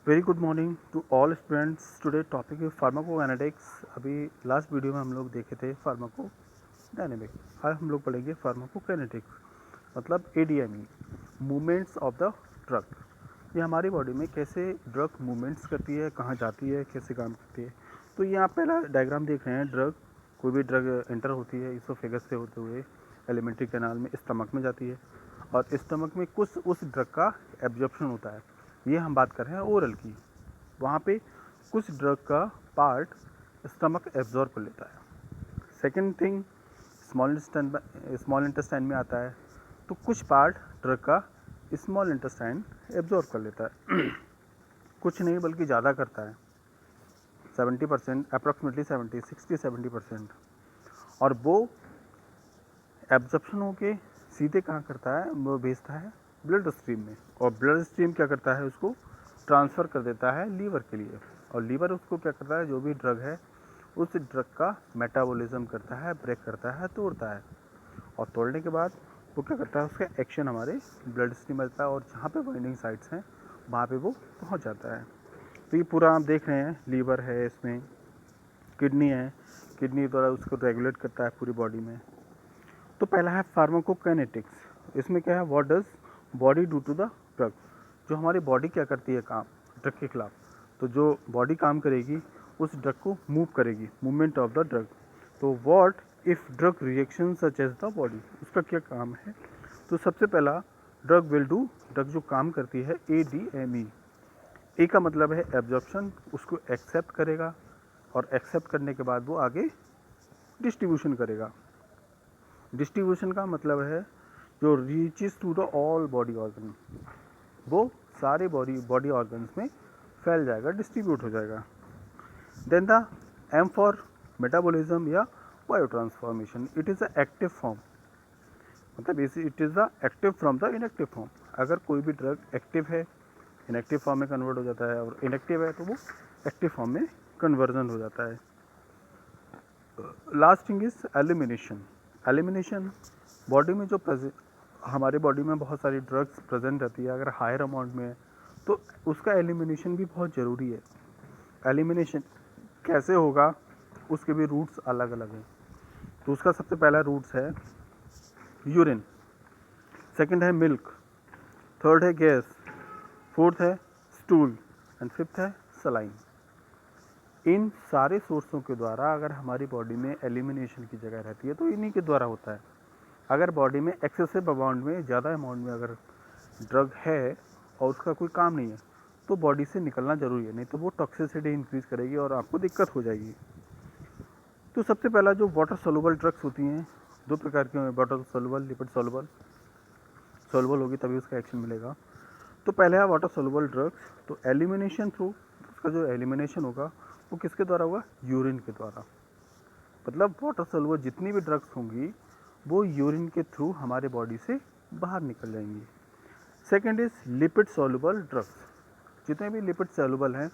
Very good morning to all students. Today topic है pharmacokinetics. अभी last video में हम लोग देखे थे फार्माकोडायनेमिक। आज हम लोग पढ़ेंगे फार्माकोकाइनेटिक्स, मतलब ADME, movements of the drug. ये हमारी बॉडी में कैसे ड्रग मूवमेंट्स करती है, कहाँ जाती है, कैसे काम करती है। तो ये आप पहला डायग्राम देख रहे हैं। ड्रग, कोई भी ड्रग एंटर होती है इसोफेगस से होते हुए एलिमेंट्री कैनाल में स्टमक में जाती है, और स्टमक में कुछ उस ड्रग का एब्जॉर्प्शन होता है। ये हम बात कर रहे हैं ओरल की। वहाँ पे कुछ ड्रग का पार्ट स्टमक एब्जॉर्ब कर लेता है। सेकेंड थिंग, स्मॉल इंटेस्टाइन में आता है, तो कुछ पार्ट ड्रग का स्मॉल इंटेस्टाइन एब्जॉर्ब कर लेता है। कुछ नहीं बल्कि ज़्यादा करता है, 70%, अप्रॉक्सीमेटली 60-70%। और वो एब्जॉर्प्शन होके सीधे कहाँ करता है, वो भेजता है ब्लड स्ट्रीम में, और ब्लड स्ट्रीम क्या करता है, उसको ट्रांसफ़र कर देता है लीवर के लिए। और लीवर उसको क्या करता है, जो भी ड्रग है उस ड्रग का मेटाबॉलिज्म करता है, ब्रेक करता है, तोड़ता है। और तोड़ने के बाद वो क्या करता है, उसका एक्शन हमारे ब्लड स्ट्रीम में रहता है, और जहाँ पे बाइंडिंग साइट्स हैं वहाँ पे वो पहुँच जाता है। तो ये पूरा आप देख रहे हैं, लीवर है, इसमें किडनी है, किडनी द्वारा उसको रेगुलेट करता है पूरी बॉडी में। तो पहला है फार्माकोकाइनेटिक्स। इसमें क्या है, what does body do to the drug. जो हमारी बॉडी क्या करती है काम ड्रग के खिलाफ, तो जो बॉडी काम करेगी उस ड्रग को मूव करेगी, मूवमेंट ऑफ द ड्रग। तो what if drug reaction such as the body, उसका क्या काम है। तो सबसे पहला, ड्रग विल डू, ड्रग जो काम करती है ADME। ए का मतलब है एब्जॉर्प्शन, उसको एक्सेप्ट करेगा, और एक्सेप्ट करने के बाद वो आगे डिस्ट्रीब्यूशन करेगा। डिस्ट्रीब्यूशन का मतलब है जो reaches to the all body organ, वो सारे बॉडी ऑर्गन्स में फैल जाएगा, डिस्ट्रीब्यूट हो जाएगा। Then the M for metabolism या biotransformation, it is the active form, मतलब it is the active from the inactive form. अगर कोई भी ड्रग एक्टिव है, इनएक्टिव फॉर्म में कन्वर्ट हो जाता है, और इनएक्टिव है तो वो एक्टिव फॉर्म में कन्वर्जन हो जाता है। Last thing is elimination. Elimination, body में जो हमारे बॉडी में बहुत सारी ड्रग्स प्रेजेंट रहती है, अगर हायर अमाउंट में है तो उसका एलिमिनेशन भी बहुत ज़रूरी है। एलिमिनेशन कैसे होगा, उसके भी रूट्स अलग अलग हैं। तो उसका सबसे पहला रूट्स है यूरिन, सेकंड है मिल्क, थर्ड है गैस, फोर्थ है स्टूल, एंड फिफ्थ है सलाइन। इन सारे सोर्सों के द्वारा अगर हमारी बॉडी में एलिमिनेशन की जगह रहती है तो इन्हीं के द्वारा होता है। अगर बॉडी में एक्सेसिव अमाउंट में, ज़्यादा अमाउंट में अगर ड्रग है और उसका कोई काम नहीं है, तो बॉडी से निकलना ज़रूरी है, नहीं तो वो टॉक्सिसिटी इंक्रीज करेगी और आपको दिक्कत हो जाएगी। तो सबसे पहला जो वाटर सोलुबल ड्रग्स होती हैं, दो प्रकार की, water soluble, lipid soluble. Soluble होगी तभी उसका एक्शन मिलेगा। तो पहले है वाटर सोलुबल ड्रग्स। तो एलिमिनेशन थ्रू, उसका जो एलिमिनेशन होगा वो किसके द्वारा होगा, यूरिन के द्वारा। मतलब वाटर सोलुबल जितनी भी ड्रग्स होंगी वो यूरिन के थ्रू हमारे बॉडी से बाहर निकल जाएंगी। Second is lipid soluble drugs. जितने भी लिपिड सोलुबल हैं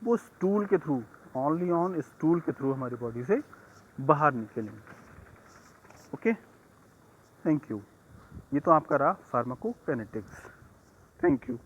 वो स्टूल के थ्रू, ओनली ऑन स्टूल के थ्रू हमारी बॉडी से बाहर निकलेंगे। Okay, thank you. ये तो आपका रहा फार्माकोकाइनेटिक्स। Thank you.